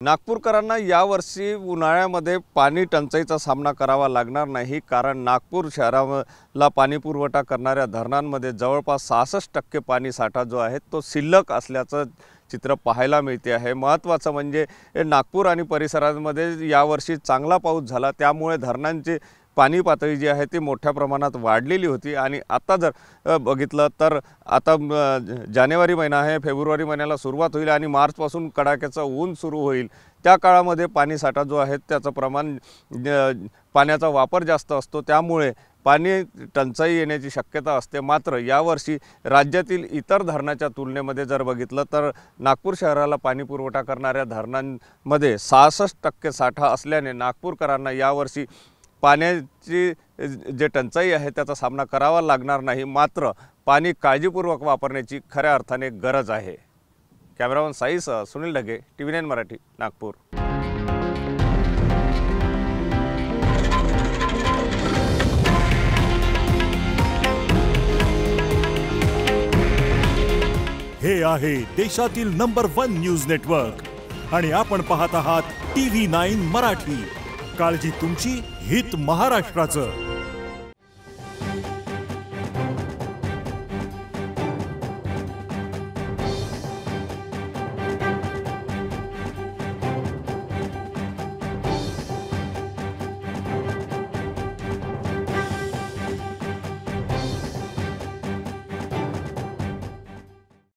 नागपूरकरांना यावर्षी उन्हाळ्यामध्ये पाणी टंचाईचा सामना करावा लागणार नाही, कारण नागपूर शहराला पाणी पुरवठा करणाऱ्या धरणांमध्ये जवळपास 66% पाणी साठा जो आहे तो शिल्लक असल्याचं चित्र पाहायला मिळते आहे। महत्त्वाचं म्हणजे नागपूर आणि परिसरांमध्ये यावर्षी चांगला पाऊस झाला, त्यामुळे धरणांची पाणी पातळी जी आहे ती मोठ्या प्रमाणात वाढलेली होती। आणि आता जर बघितलं तर आता जानेवारी महिना आहे, फेब्रुवारी महिन्याला सुरुवात होईल आणि मार्चपासून कडाक्याचं ऊन सुरू होईल। त्या काळामध्ये पाणी साठा जो आहे त्याचं प्रमाण पाण्याचा वापर जास्त असतो, त्यामुळे पाणी टंचाई येण्याची शक्यता असते। मात्र यावर्षी राज्यातील इतर धरणाच्या तुलनेमध्ये जर बघितलं तर नागपूर शहराला पाणी पुरवठा करणाऱ्या धरणांमध्ये 66% साठा असल्याने नागपूरकरांना यावर्षी पाण्याची जे टंचाई आहे त्याचा सामना करावा लागणार नाही। मात्र पाणी काळजीपूर्वक वापरण्याची खऱ्या अर्थाने गरज आहे। कॅमेरामन साईसह सुनील ढगे, TV9 मराठी, नागपूर। हे आहे देशातील नंबर 1 न्यूज नेटवर्क आणि आपण पाहत आहात TV9 मराठी। काळजी तुमची, हित महाराष्ट्राचं।